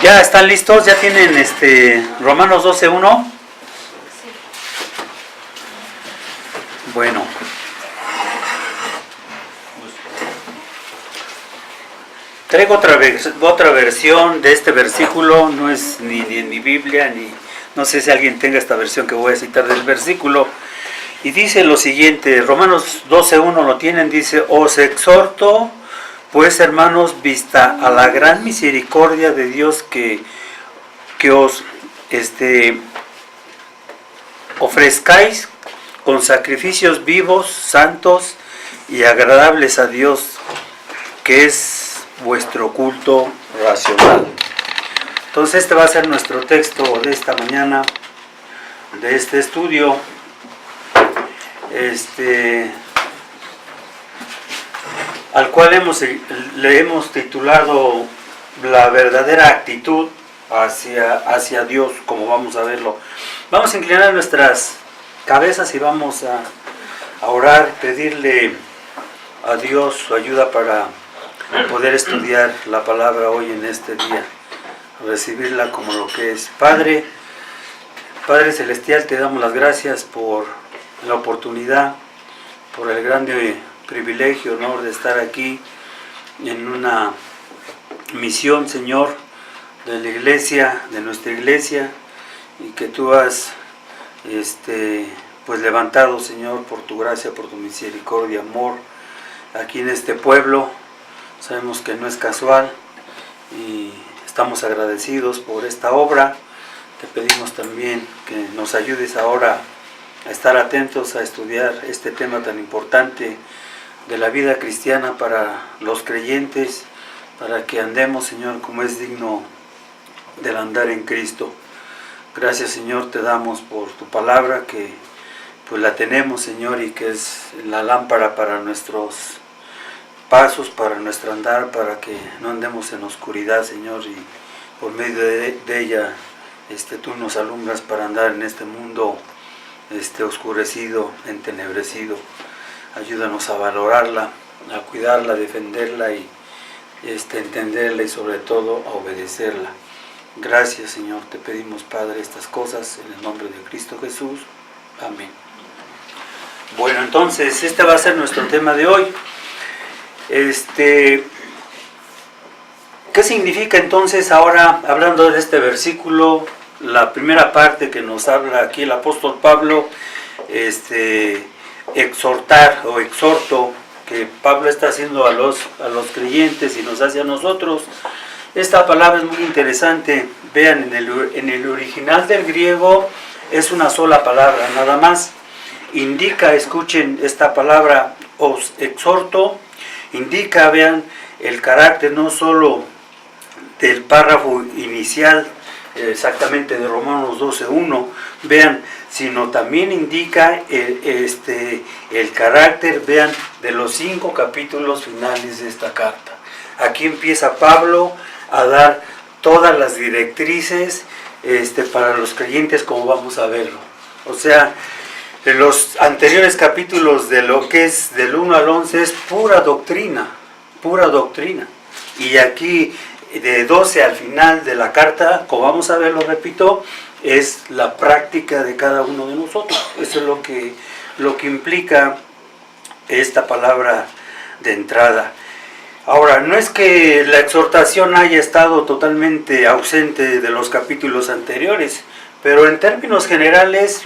¿Ya están listos? ¿Ya tienen Romanos 12:1? Bueno. Traigo otra versión de este versículo, no es ni en mi Biblia, ni no sé si alguien tenga esta versión que voy a citar del versículo. Y dice lo siguiente, Romanos 12:1 lo tienen, dice: os exhorto, pues hermanos, vista a la gran misericordia de Dios, que os ofrezcáis con sacrificios vivos, santos y agradables a Dios, que es vuestro culto racional. Entonces este va a ser nuestro texto de esta mañana, de este estudio, al cual le hemos titulado la verdadera actitud hacia Dios, como vamos a verlo. Vamos a inclinar nuestras cabezas y vamos a orar, pedirle a Dios su ayuda para poder estudiar la palabra hoy en este día, recibirla como lo que es. Padre Celestial, te damos las gracias por la oportunidad, por el grande privilegio, honor de estar aquí en una misión, Señor, de la iglesia, de nuestra iglesia, y que tú has pues levantado, Señor, por tu gracia, por tu misericordia, amor, aquí en este pueblo. Sabemos que no es casual y estamos agradecidos por esta obra. Te pedimos también que nos ayudes ahora a estar atentos a estudiar este tema tan importante de la vida cristiana para los creyentes, para que andemos, Señor, como es digno del andar en Cristo. Gracias, Señor, te damos por tu palabra, que pues la tenemos, Señor, y que es la lámpara para nuestros pasos, para nuestro andar, para que no andemos en oscuridad, Señor, y por medio de ella tú nos alumbras para andar en este mundo oscurecido, entenebrecido. Ayúdanos a valorarla, a cuidarla, a defenderla y entenderla, y sobre todo a obedecerla. Gracias, Señor, te pedimos, Padre, estas cosas en el nombre de Cristo Jesús. Amén. Bueno, entonces este va a ser nuestro tema de hoy. ¿Qué significa entonces ahora, hablando de este versículo, la primera parte que nos habla aquí el apóstol Pablo, exhortar o exhorto, que Pablo está haciendo a los creyentes y nos hace a nosotros? Esta palabra es muy interesante. Vean, en el original del griego es una sola palabra, nada más. Indica, escuchen esta palabra, os exhorto, indica, vean, el carácter no solo del párrafo inicial, exactamente de Romanos 12:1, vean, sino también indica el carácter, vean, de los 5 capítulos finales de esta carta. Aquí empieza Pablo a dar todas las directrices para los creyentes, como vamos a verlo. O sea, en los anteriores capítulos, de lo que es del 1 al 11, es pura doctrina, pura doctrina. Y aquí, de 12 al final de la carta, como vamos a ver, lo repito, es la práctica de cada uno de nosotros. Eso es lo que implica esta palabra de entrada. Ahora, no es que la exhortación haya estado totalmente ausente de los capítulos anteriores, pero en términos generales,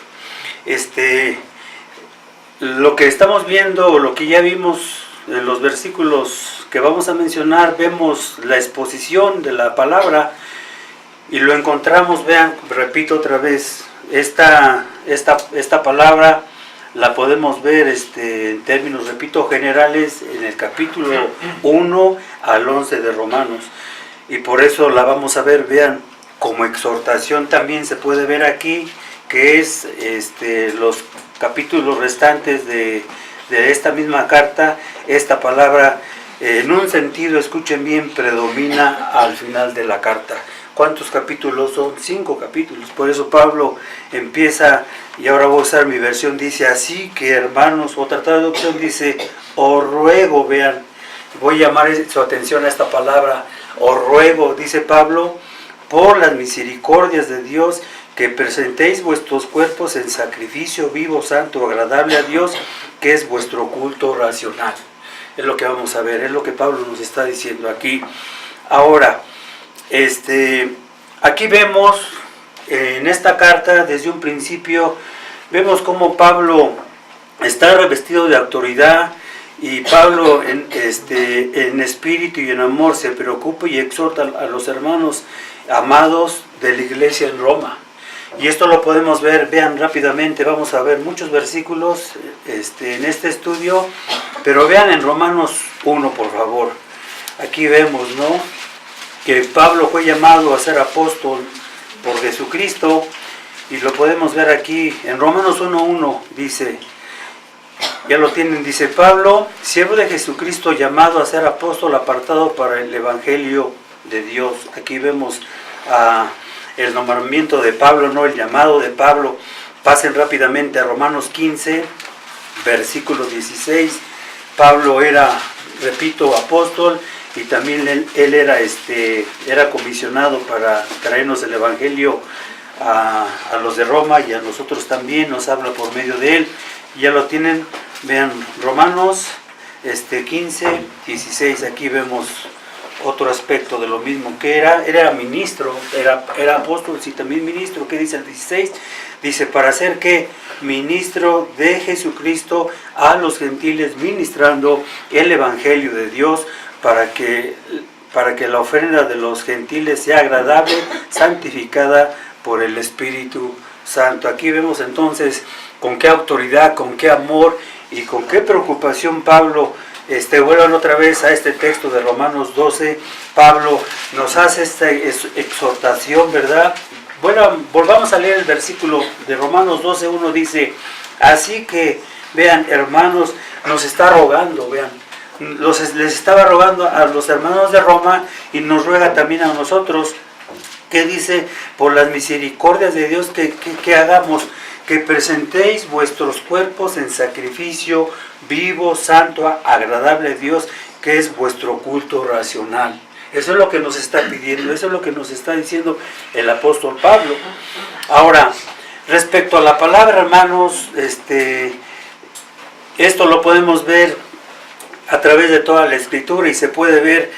lo que estamos viendo, o lo que ya vimos en los versículos que vamos a mencionar, vemos la exposición de la palabra y lo encontramos. Vean, repito otra vez, esta palabra la podemos ver en términos, repito, generales, en el capítulo 1 al 11 de Romanos, y por eso la vamos a ver. Vean, como exhortación también se puede ver aquí, que es los capítulos restantes de esta misma carta. Esta palabra, en un sentido, escuchen bien, predomina al final de la carta. ¿Cuántos capítulos son? 5 capítulos. Por eso Pablo empieza, y ahora voy a usar mi versión, dice: así que, hermanos, otra traducción dice: os ruego. Vean, voy a llamar su atención a esta palabra, os ruego, dice Pablo, por las misericordias de Dios, que presentéis vuestros cuerpos en sacrificio vivo, santo, agradable a Dios, que es vuestro culto racional. Es lo que vamos a ver, es lo que Pablo nos está diciendo aquí. Ahora, aquí vemos en esta carta, desde un principio, vemos cómo Pablo está revestido de autoridad, y Pablo en espíritu y en amor se preocupa y exhorta a los hermanos amados de la iglesia en Roma. Y esto lo podemos ver, vean rápidamente, vamos a ver muchos versículos en este estudio, pero vean en Romanos 1, por favor. Aquí vemos, ¿no?, que Pablo fue llamado a ser apóstol por Jesucristo, y lo podemos ver aquí en Romanos 1:1, dice, ya lo tienen, dice: Pablo, siervo de Jesucristo, llamado a ser apóstol, apartado para el evangelio de Dios. Aquí vemos el nombramiento de Pablo, no el llamado de Pablo. Pasen rápidamente a Romanos 15, versículo 16. Pablo era, repito, apóstol, y también él era comisionado para traernos el evangelio a los de Roma, y a nosotros también nos habla por medio de él. Ya lo tienen, vean Romanos 15, 16. Aquí vemos otro aspecto de lo mismo, que era ministro, era apóstol, sí, también ministro. ¿Qué dice el 16? Dice: para ser que ministro de Jesucristo a los gentiles, ministrando el evangelio de Dios, para que la ofrenda de los gentiles sea agradable, santificada por el Espíritu Santo. Aquí vemos entonces con qué autoridad, con qué amor y con qué preocupación Pablo, vuelvan otra vez a este texto de Romanos 12, Pablo nos hace esta exhortación, ¿verdad? Bueno, volvamos a leer el versículo de Romanos 12, 1, dice: así que, vean, hermanos, nos está rogando, vean, les estaba rogando a los hermanos de Roma, y nos ruega también a nosotros, que dice: por las misericordias de Dios, que hagamos, que presentéis vuestros cuerpos en sacrificio vivo, santo, agradable a Dios, que es vuestro culto racional. Eso es lo que nos está pidiendo, eso es lo que nos está diciendo el apóstol Pablo. Ahora, respecto a la palabra, hermanos, esto lo podemos ver a través de toda la Escritura, y se puede ver,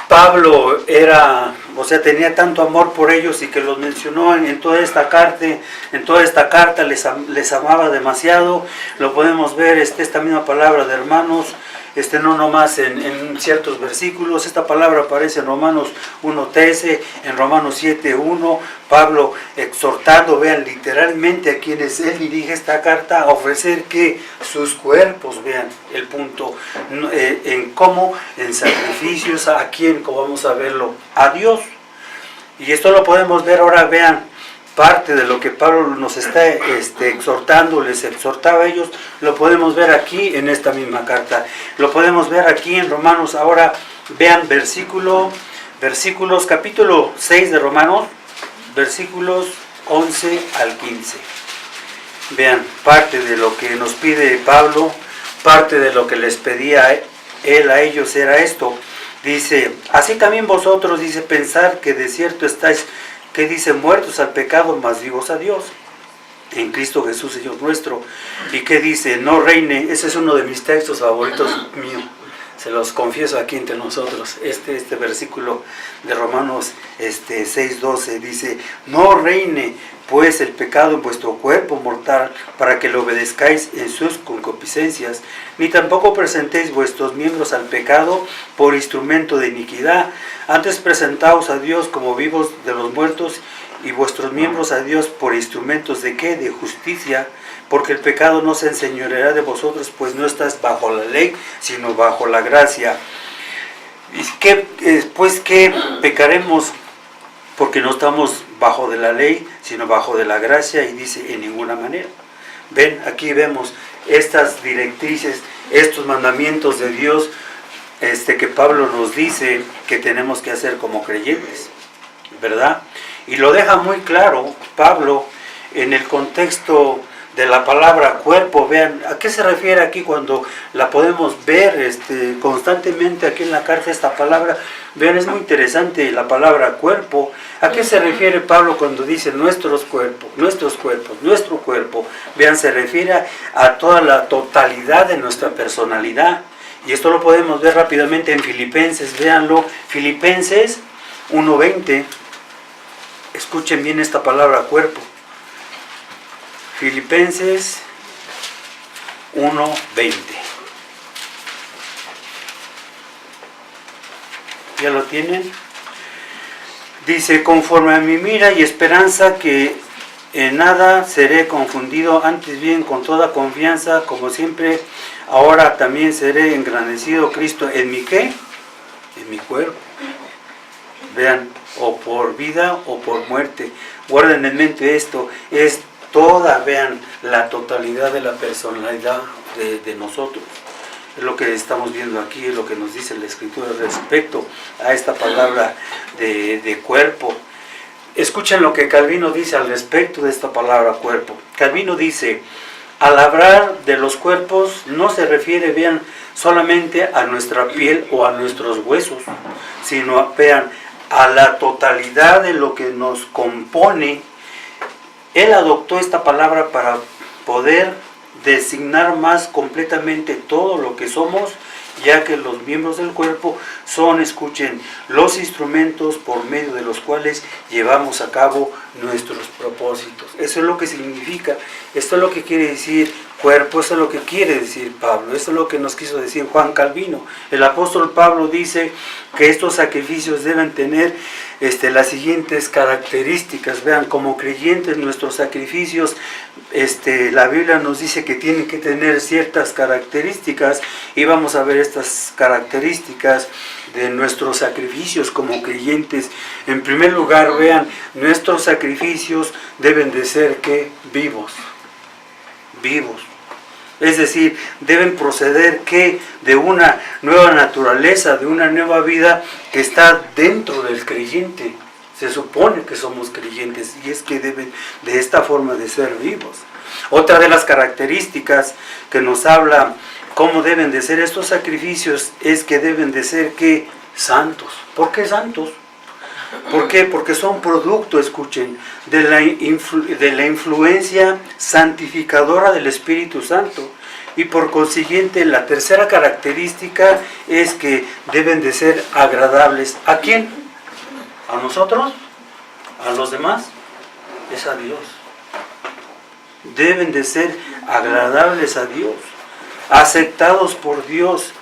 Pablo tenía tanto amor por ellos, y que los mencionó en toda esta carta, les amaba demasiado. Lo podemos ver, esta misma palabra de hermanos, no nomás en ciertos versículos. Esta palabra aparece en Romanos 1:13, en Romanos 7:1, Pablo exhortando, vean, literalmente a quienes él dirige esta carta, a ofrecer que sus cuerpos, vean el punto, en cómo, en sacrificios, ¿a quién? Como vamos a verlo, a Dios. Y esto lo podemos ver ahora, vean, parte de lo que Pablo nos está exhortando, les exhortaba a ellos, lo podemos ver aquí en esta misma carta. Lo podemos ver aquí en Romanos. Ahora vean versículos, capítulo 6 de Romanos, versículos 11 al 15. Vean, parte de lo que nos pide Pablo, parte de lo que les pedía él a ellos era esto. Dice: así también vosotros, dice, pensar que de cierto estáis, que dice, muertos al pecado, mas vivos a Dios, en Cristo Jesús, Señor nuestro. Y que dice: no reine. Ese es uno de mis textos favoritos mío, se los confieso aquí entre nosotros. Este versículo de Romanos 6:12 dice: no reine pues el pecado en vuestro cuerpo mortal, para que lo obedezcáis en sus concupiscencias, ni tampoco presentéis vuestros miembros al pecado por instrumento de iniquidad. Antes presentaos a Dios como vivos de los muertos, y vuestros miembros a Dios por instrumentos ¿de qué? De justicia. Porque el pecado no se enseñoreará de vosotros, pues no estás bajo la ley, sino bajo la gracia. Pues que pecaremos, porque no estamos bajo de la ley, sino bajo de la gracia. Y dice: en ninguna manera. Ven, aquí vemos estas directrices, estos mandamientos de Dios, que Pablo nos dice que tenemos que hacer como creyentes, ¿verdad? Y lo deja muy claro Pablo en el contexto de la palabra cuerpo. Vean, ¿a qué se refiere aquí cuando la podemos ver constantemente aquí en la carta esta palabra? Vean, es muy interesante la palabra cuerpo. ¿A qué se refiere Pablo cuando dice nuestro cuerpo? Vean, se refiere a toda la totalidad de nuestra personalidad. Y esto lo podemos ver rápidamente en Filipenses, véanlo, Filipenses 1:20. Escuchen bien esta palabra cuerpo. Filipenses 1:20. ¿Ya lo tienen? Dice, conforme a mi mira y esperanza que en nada seré confundido, antes bien con toda confianza, como siempre, ahora también seré engrandecido Cristo en mi ¿qué? En mi cuerpo. Vean, o por vida o por muerte. Guarden en mente esto, es toda, vean, la totalidad de la personalidad de nosotros. Es lo que estamos viendo aquí, es lo que nos dice la Escritura respecto a esta palabra de cuerpo. Escuchen lo que Calvino dice al respecto de esta palabra cuerpo. Calvino dice, al hablar de los cuerpos no se refiere, vean, solamente a nuestra piel o a nuestros huesos, sino, vean, a la totalidad de lo que nos compone. Él adoptó esta palabra para poder designar más completamente todo lo que somos, ya que los miembros del cuerpo son, escuchen, los instrumentos por medio de los cuales llevamos a cabo nuestros propósitos. Eso es lo que significa, esto es lo que quiere decir cuerpo, eso es lo que quiere decir Pablo, esto es lo que nos quiso decir Juan Calvino. El apóstol Pablo dice que estos sacrificios deben tener las siguientes características. Vean, como creyentes nuestros sacrificios, la Biblia nos dice que tienen que tener ciertas características, y vamos a ver estas características de nuestros sacrificios como creyentes. En primer lugar, vean, nuestros sacrificios deben de ser ¿qué? Vivos. Es decir, deben proceder ¿qué? De una nueva naturaleza, de una nueva vida que está dentro del creyente. Se supone que somos creyentes y es que deben de esta forma de ser vivos. Otra de las características que nos habla cómo deben de ser estos sacrificios es que deben de ser ¿qué? Santos. ¿Por qué santos? ¿Por qué? Porque son producto, escuchen, de la influencia santificadora del Espíritu Santo. Y por consiguiente, la tercera característica es que deben de ser agradables. ¿A quién? ¿A nosotros? ¿A los demás? Es a Dios. Deben de ser agradables a Dios, aceptados por Dios.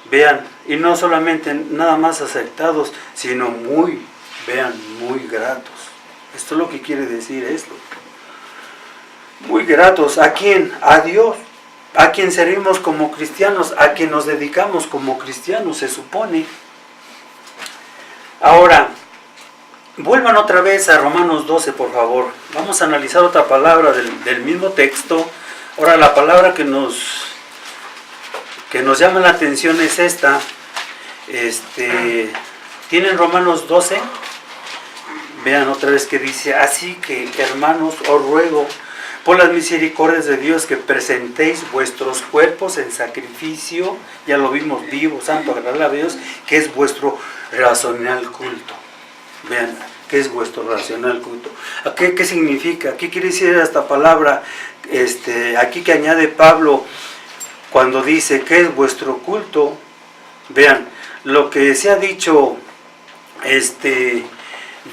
Vean, y no solamente nada más aceptados, sino muy gratos. Esto es lo que quiere decir esto. Muy gratos. ¿A quién? A Dios. A quien servimos como cristianos, a quien nos dedicamos como cristianos, se supone. Ahora, vuelvan otra vez a Romanos 12, por favor. Vamos a analizar otra palabra del mismo texto. Ahora, la palabra que nos llama la atención es esta. ¿Tienen Romanos 12? Vean otra vez que dice, así que, hermanos, os ruego por las misericordias de Dios que presentéis vuestros cuerpos en sacrificio, ya lo vimos, vivo, santo, agradable a Dios, que es vuestro racional culto. Vean, ¿qué es vuestro racional culto? ¿Qué significa? ¿Qué quiere decir esta palabra? Aquí que añade Pablo cuando dice, ¿qué es vuestro culto? Vean, lo que se ha dicho,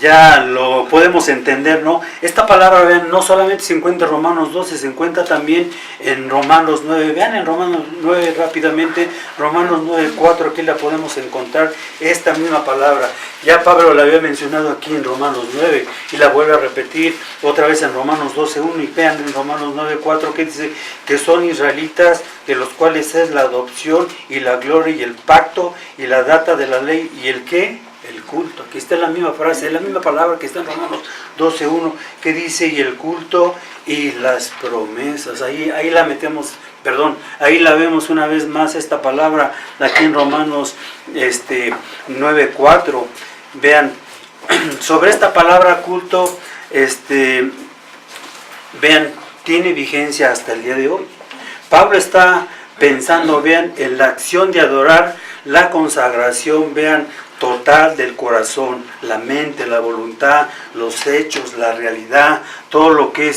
ya lo podemos entender, ¿no? Esta palabra, vean, no solamente se encuentra en Romanos 12, se encuentra también en Romanos 9. Vean en Romanos 9 rápidamente, Romanos 9:4, aquí la podemos encontrar, esta misma palabra. Ya Pablo la había mencionado aquí en Romanos 9 y la vuelve a repetir otra vez en Romanos 12:1. Y vean en Romanos 9:4 que dice que son israelitas, de los cuales es la adopción y la gloria y el pacto y la data de la ley y el ¿qué? El culto. Aquí está la misma frase, la misma palabra que está en Romanos 12:1, que dice, y el culto y las promesas. Ahí la metemos, ahí la vemos una vez más esta palabra, aquí en Romanos 9:4. Vean, sobre esta palabra culto, vean, tiene vigencia hasta el día de hoy. Pablo está pensando, vean, en la acción de adorar, la consagración, vean, total del corazón, la mente, la voluntad, los hechos, la realidad, todo lo que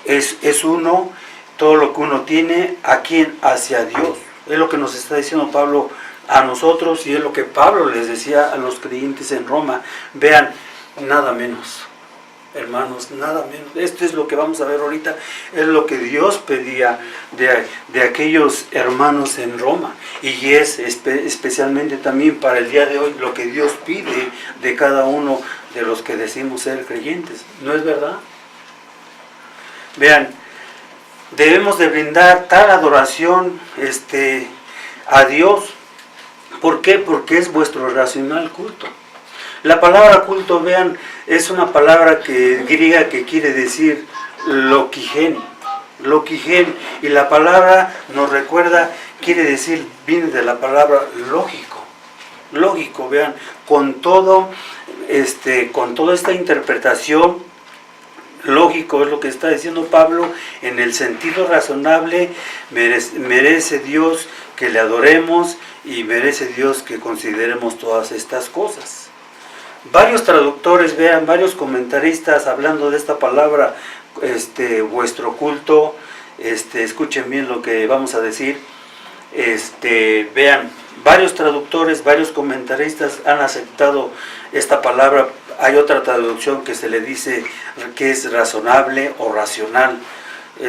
es uno, todo lo que uno tiene, ¿a quién? Hacia Dios. Es lo que nos está diciendo Pablo a nosotros y es lo que Pablo les decía a los creyentes en Roma. Vean, nada menos, hermanos, nada menos. Esto es lo que vamos a ver ahorita, es lo que Dios pedía de aquellos hermanos en Roma. Y es especialmente también para el día de hoy lo que Dios pide de cada uno de los que decimos ser creyentes. ¿No es verdad? Vean, debemos de brindar tal adoración a Dios. ¿Por qué? Porque es vuestro racional culto. La palabra culto, vean, es una palabra griega que quiere decir loquigen. Y la palabra nos recuerda, quiere decir, viene de la palabra lógico, vean, con toda esta interpretación, lógico es lo que está diciendo Pablo, en el sentido razonable, merece Dios que le adoremos y merece Dios que consideremos todas estas cosas. Varios traductores, vean, varios comentaristas hablando de esta palabra, vuestro culto, escuchen bien lo que vamos a decir, vean, varios traductores, varios comentaristas han aceptado esta palabra. Hay otra traducción que se le dice que es razonable o racional.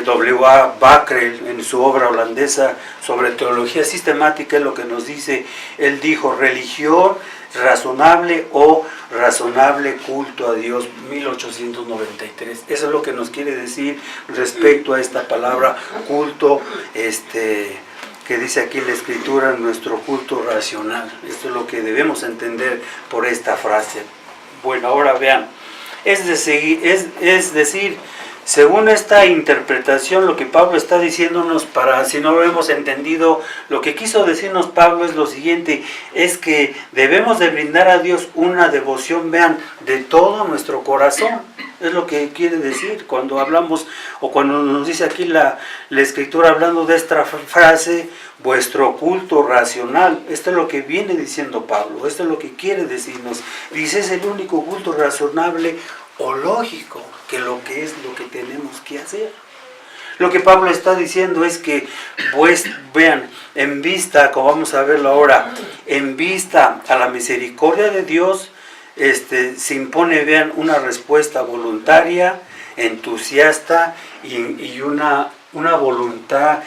W.A. Backrel, en su obra holandesa sobre teología sistemática, es lo que nos dice. Él dijo, religión razonable o razonable culto a Dios, 1893. Eso es lo que nos quiere decir respecto a esta palabra culto, que dice aquí la Escritura, nuestro culto racional. Esto es lo que debemos entender por esta frase. Bueno, ahora vean, es decir, según esta interpretación, lo que Pablo está diciéndonos, para si no lo hemos entendido, lo que quiso decirnos Pablo es lo siguiente, es que debemos de brindar a Dios una devoción, vean, de todo nuestro corazón. Es lo que quiere decir cuando hablamos, o cuando nos dice aquí la Escritura hablando de esta frase, vuestro culto racional. Esto es lo que viene diciendo Pablo, esto es lo que quiere decirnos. Dice, es el único culto razonable o lógico, que es lo que tenemos que hacer. Lo que Pablo está diciendo es que, pues, vean, en vista, como vamos a verlo ahora, en vista a la misericordia de Dios, se impone, vean, una respuesta voluntaria, entusiasta y una voluntad,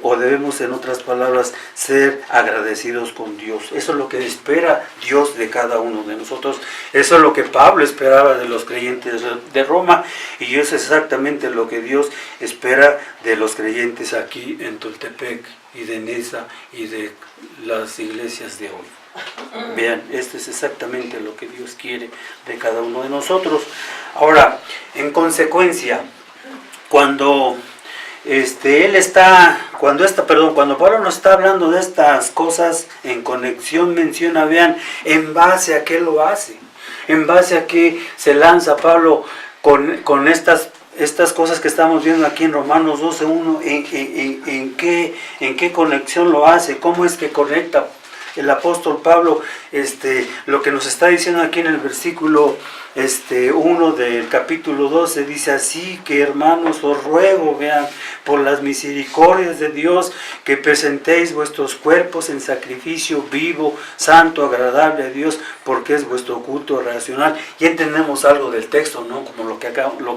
o debemos, en otras palabras, ser agradecidos con Dios. Eso es lo que espera Dios de cada uno de nosotros. Eso es lo que Pablo esperaba de los creyentes de Roma, y eso es exactamente lo que Dios espera de los creyentes aquí en Tultepec y de Nesa y de las iglesias de hoy. Vean, esto es exactamente lo que Dios quiere de cada uno de nosotros. Ahora, en consecuencia, cuando Pablo nos está hablando de estas cosas en conexión, menciona, vean, en base a qué lo hace, en base a qué se lanza Pablo con estas cosas que estamos viendo aquí en Romanos 12:1, en qué conexión lo hace, cómo es que conecta el apóstol Pablo, lo que nos está diciendo aquí en el versículo 1 del capítulo 12, dice: así que, hermanos, os ruego, vean, por las misericordias de Dios, que presentéis vuestros cuerpos en sacrificio vivo, santo, agradable a Dios, porque es vuestro culto racional. Ya entendemos algo del texto, ¿no? Como lo que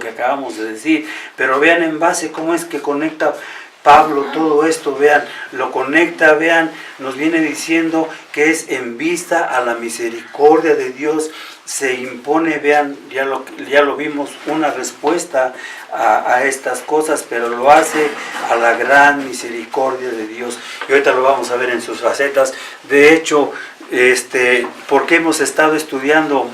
acabamos de decir, pero vean en base cómo es que conecta Pablo todo esto, vean, lo conecta, vean, nos viene diciendo que es en vista a la misericordia de Dios, se impone, vean, ya lo vimos, una respuesta a estas cosas, pero lo hace a la gran misericordia de Dios. Y ahorita lo vamos a ver en sus facetas. De hecho, porque hemos estado estudiando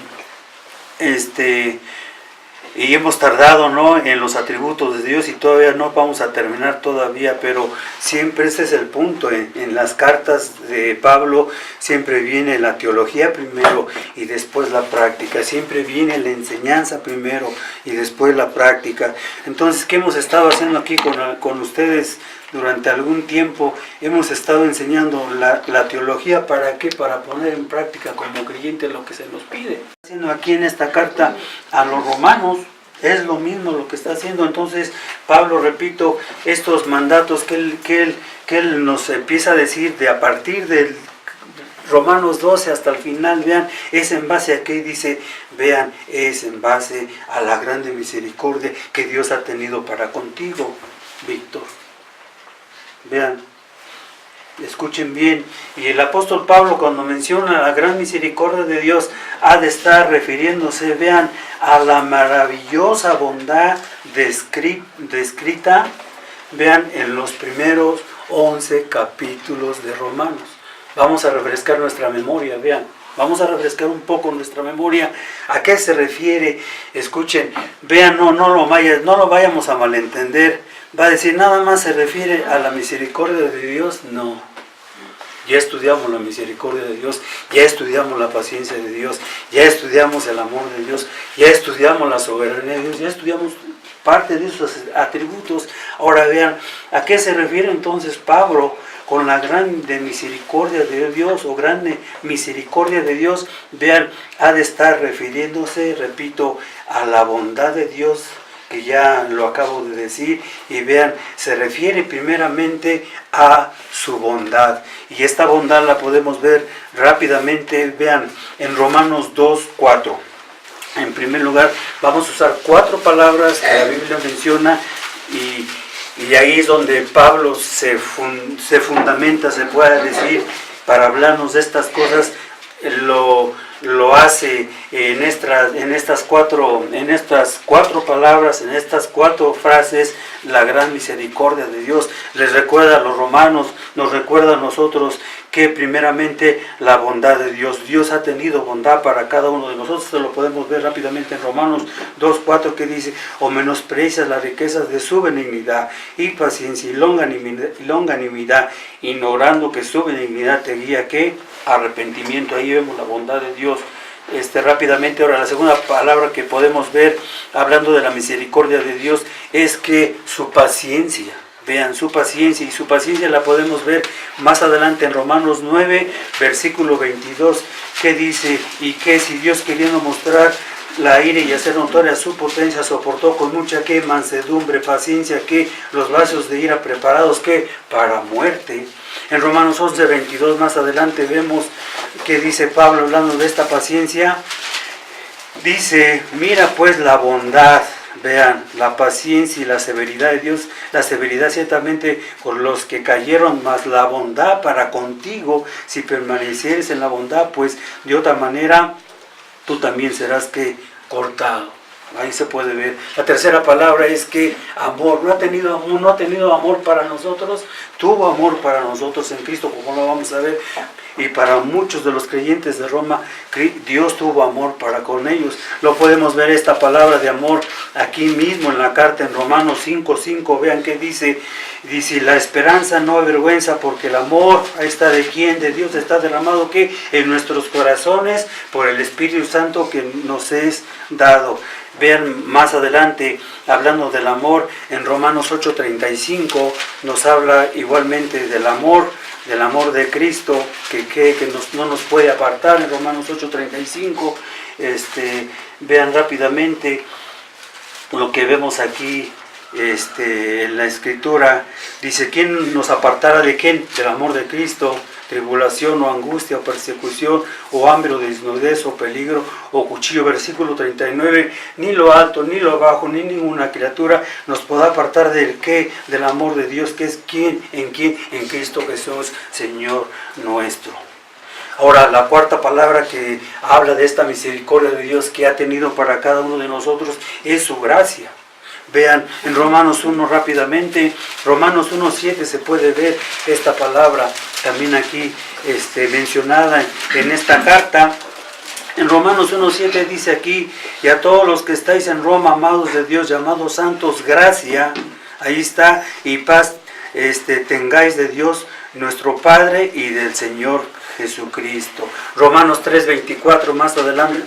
Y hemos tardado, ¿no?, en los atributos de Dios y todavía no vamos a terminar todavía, pero siempre ese es el punto. En las cartas de Pablo siempre viene la teología primero y después la práctica. Siempre viene la enseñanza primero y después la práctica. Entonces, ¿qué hemos estado haciendo aquí con ustedes? Durante algún tiempo hemos estado enseñando la teología. ¿Para qué? Para poner en práctica como creyente lo que se nos pide. Haciendo aquí en esta carta a los romanos, es lo mismo lo que está haciendo. Entonces Pablo, repito, estos mandatos que él nos empieza a decir de a partir del Romanos 12 hasta el final, vean, es en base a qué dice, vean, es en base a la grande misericordia que Dios ha tenido para contigo, Víctor. Vean, escuchen bien, y el apóstol Pablo cuando menciona la gran misericordia de Dios ha de estar refiriéndose, vean, a la maravillosa bondad descrita, vean, en los primeros 11 capítulos de Romanos. Vamos a refrescar nuestra memoria, vean, vamos a refrescar un poco nuestra memoria. ¿A qué se refiere? Escuchen, vean, no lo vayamos a malentender. Va a decir, nada más se refiere a la misericordia de Dios. No, ya estudiamos la misericordia de Dios, ya estudiamos la paciencia de Dios, ya estudiamos el amor de Dios, ya estudiamos la soberanía de Dios, ya estudiamos parte de esos atributos. Ahora vean, ¿a qué se refiere entonces Pablo con la grande misericordia de Dios o grande misericordia de Dios? Vean, ha de estar refiriéndose, repito, a la bondad de Dios, que ya lo acabo de decir, y vean, se refiere primeramente a su bondad, y esta bondad la podemos ver rápidamente, vean, en Romanos 2:4. En primer lugar, vamos a usar 4 palabras que la Biblia menciona, y ahí es donde Pablo se fundamenta, se puede decir, para hablarnos de estas cosas. Lo hace en estas cuatro palabras, en estas 4 frases, la gran misericordia de Dios. Les recuerda a los romanos, nos recuerda a nosotros que primeramente la bondad de Dios. Dios ha tenido bondad para cada uno de nosotros. Esto lo podemos ver rápidamente en Romanos 2:4, que dice, o menosprecias las riquezas de su benignidad y paciencia y longanimidad, ignorando que su benignidad te guía, ¿qué? Arrepentimiento. Ahí vemos la bondad de Dios. Rápidamente, ahora la segunda palabra que podemos ver hablando de la misericordia de Dios es que su paciencia. Vean, su paciencia, y su paciencia la podemos ver más adelante en Romanos 9, versículo 22, que dice, y que si Dios, queriendo mostrar la ira y hacer notoria su potencia, soportó con mucha que mansedumbre, paciencia, que los vasos de ira preparados que para muerte. En Romanos 11, 22 más adelante vemos que dice Pablo, hablando de esta paciencia, dice, mira pues la bondad, vean, la paciencia y la severidad de Dios, la severidad ciertamente con los que cayeron, mas la bondad para contigo, si permanecieres en la bondad, pues de otra manera tú también serás que cortado. Ahí se puede ver. La tercera palabra es que amor. No ha tenido amor para nosotros, tuvo amor para nosotros en Cristo, como lo vamos a ver. Y para muchos de los creyentes de Roma, Dios tuvo amor para con ellos. Lo podemos ver esta palabra de amor aquí mismo en la carta en Romanos 5:5. Vean que dice, la esperanza no avergüenza, porque el amor, ahí está, ¿de quién? De Dios está derramado, ¿qué? En nuestros corazones por el Espíritu Santo que nos es dado. Vean más adelante, hablando del amor, en Romanos 8:35 nos habla igualmente del amor de Cristo, que no nos puede apartar. En Romanos 8:35, vean rápidamente lo que vemos aquí en la Escritura. Dice, ¿quién nos apartará de quién? Del amor de Cristo. Tribulación o angustia o persecución o hambre o desnudez o peligro o cuchillo. Versículo 39, ni lo alto ni lo bajo ni ninguna criatura nos podrá apartar del qué, del amor de Dios, que es quién, en Cristo Jesús, Señor nuestro. Ahora, la cuarta palabra que habla de esta misericordia de Dios que ha tenido para cada uno de nosotros es su gracia. Vean en Romanos 1 rápidamente, Romanos 1:7 se puede ver esta palabra también aquí mencionada en esta carta. En Romanos 1:7 dice aquí, y a todos los que estáis en Roma, amados de Dios, llamados santos, gracia, ahí está, y paz tengáis de Dios nuestro Padre y del Señor Jesucristo. Romanos 3:24, más adelante,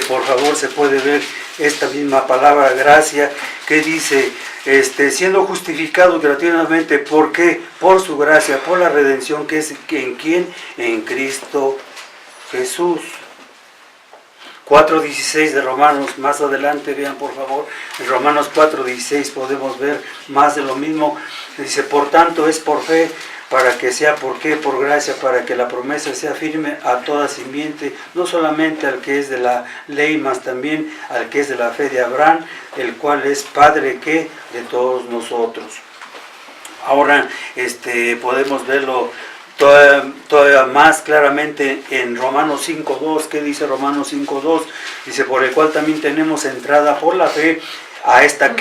por favor, se puede ver esta misma palabra, gracia, que dice, siendo justificados gratuitamente, ¿por qué? Por su gracia, por la redención que es en quién, en Cristo Jesús. 4:16 de Romanos, más adelante, vean por favor, en Romanos 4:16 podemos ver más de lo mismo. Dice, por tanto es por fe, para que sea por qué, por gracia, para que la promesa sea firme a toda simiente, no solamente al que es de la ley, mas también al que es de la fe de Abraham, el cual es Padre que de todos nosotros. Ahora podemos verlo todavía más claramente en Romanos 5:2. ¿Qué dice Romanos 5:2? Dice, por el cual también tenemos entrada por la fe a esta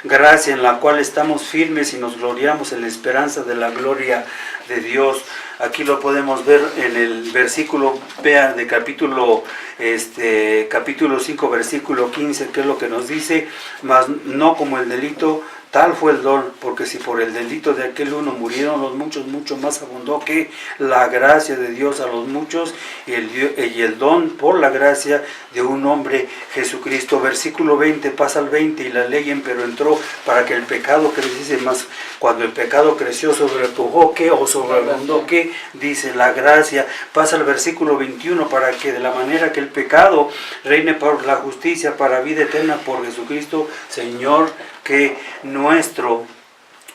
gracia en la cual estamos firmes y nos gloriamos en la esperanza de la gloria de Dios. Aquí lo podemos ver en el versículo, vean, de capítulo 5, versículo 15, que es lo que nos dice, mas no como el delito, tal fue el don, porque si por el delito de aquel uno murieron los muchos, mucho más abundó que la gracia de Dios a los muchos y el don por la gracia de un hombre, Jesucristo. Versículo 20, pasa al 20, y la ley empero entró para que el pecado creciese más. Cuando el pecado creció, sobrepujó que o sobreabundó que, dice la gracia. Pasa al versículo 21, para que de la manera que el pecado reine por la justicia para vida eterna por Jesucristo, Señor que nuestro.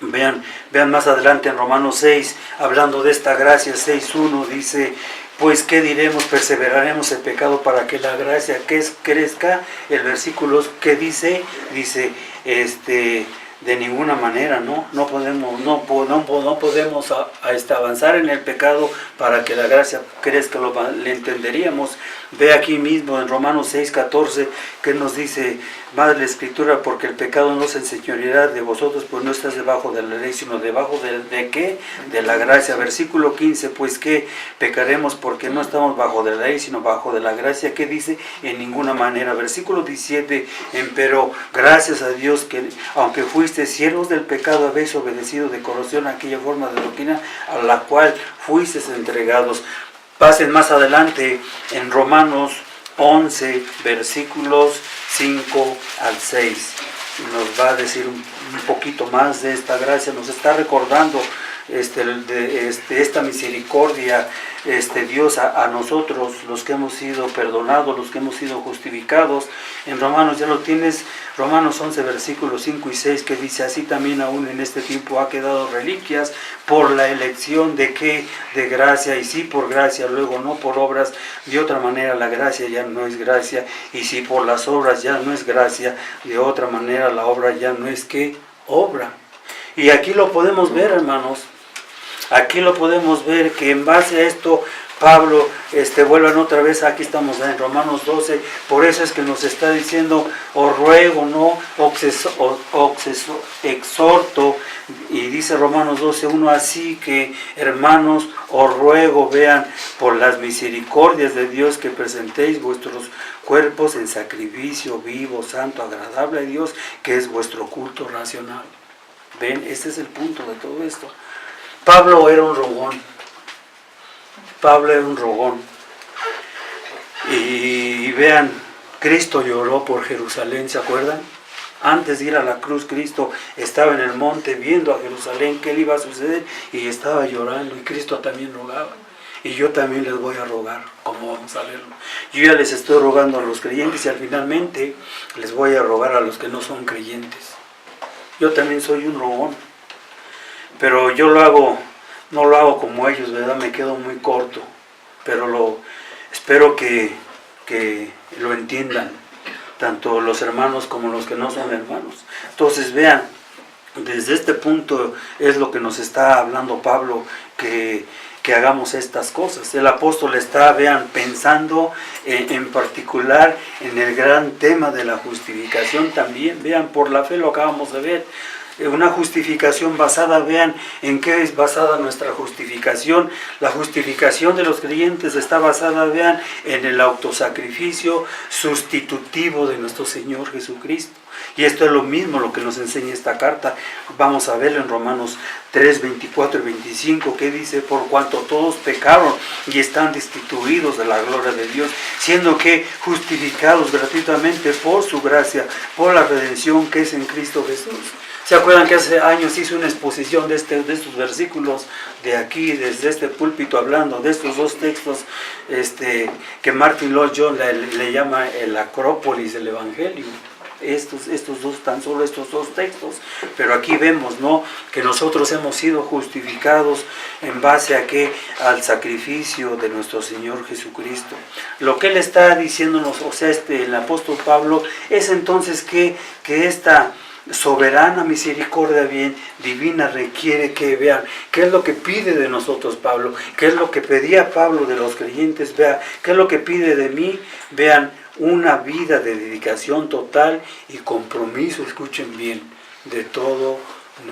Vean más adelante en Romanos 6, hablando de esta gracia, 6:1, dice, pues ¿qué diremos? Perseveraremos el pecado para que la gracia crezca. El versículo que dice, de ninguna manera, no podemos avanzar en el pecado para que la gracia crezca, le entenderíamos. Ve aquí mismo en Romanos 6:14 que nos dice más la Escritura, porque el pecado no se enseñoreará de vosotros, pues no estás debajo de la ley, sino debajo ¿de qué? De la gracia. Versículo 15, pues ¿qué? Pecaremos porque no estamos bajo de la ley, sino bajo de la gracia. ¿Qué dice? En ninguna manera. Versículo 17, empero gracias a Dios que aunque fuiste siervos del pecado, habéis obedecido de corazón a aquella forma de doctrina a la cual fuisteis entregados. Pasen más adelante en Romanos 11, versículos 5 al 6. Nos va a decir un poquito más de esta gracia, nos está recordando esta misericordia, Dios a nosotros, los que hemos sido perdonados, los que hemos sido justificados. En Romanos, ya lo tienes, Romanos 11, versículos 5 y 6, que dice, así también aún en este tiempo ha quedado reliquias por la elección de qué, de gracia, y sí por gracia, luego no por obras. De otra manera la gracia ya no es gracia, y si por las obras ya no es gracia, de otra manera la obra ya no es qué, obra. Y aquí lo podemos ver, hermanos. Aquí lo podemos ver que en base a esto Pablo vuelvan otra vez, aquí estamos en Romanos 12, por eso es que nos está diciendo, os ruego, no, exhorto, y dice Romanos 12:1, así que hermanos, os ruego, vean, por las misericordias de Dios, que presentéis vuestros cuerpos en sacrificio vivo, santo, agradable a Dios, que es vuestro culto racional. Ven, este es el punto de todo esto. Pablo era un rogón. Y vean, Cristo lloró por Jerusalén, ¿se acuerdan? Antes de ir a la cruz, Cristo estaba en el monte viendo a Jerusalén, qué le iba a suceder, y estaba llorando, y Cristo también rogaba. Y yo también les voy a rogar, como vamos a leerlo. Yo ya les estoy rogando a los creyentes, y al finalmente les voy a rogar a los que no son creyentes. Yo también soy un rogón, pero yo no lo hago como ellos, ¿verdad? Me quedo muy corto, pero espero que lo entiendan, tanto los hermanos como los que no son hermanos. Entonces vean, desde este punto es lo que nos está hablando Pablo, que hagamos estas cosas. El apóstol está, vean, pensando en particular en el gran tema de la justificación también. Vean, por la fe lo acabamos de ver. una justificación basada, vean en qué es basada nuestra justificación. La justificación de los creyentes está basada, vean, en el autosacrificio sustitutivo de nuestro Señor Jesucristo. Y esto es lo mismo lo que nos enseña esta carta. Vamos a verlo en Romanos 3, 24 y 25, que dice: por cuanto todos pecaron y están destituidos de la gloria de Dios, siendo que justificados gratuitamente por su gracia, por la redención que es en Cristo Jesús. ¿Se acuerdan que hace años hice una exposición de estos versículos de aquí, desde este púlpito, hablando de estos dos textos que Martin Lloyd Jones le llama el Acrópolis del Evangelio? Tan solo estos dos textos, pero aquí vemos, ¿no?, que nosotros hemos sido justificados en base a ¿qué? Al sacrificio de nuestro Señor Jesucristo. Lo que Él está diciéndonos, o sea, el apóstol Pablo, es entonces que esta soberana misericordia bien divina requiere que vean qué es lo que pide de nosotros Pablo, qué es lo que pedía Pablo de los creyentes, vean qué es lo que pide de mí, vean una vida de dedicación total y compromiso, escuchen bien, de todo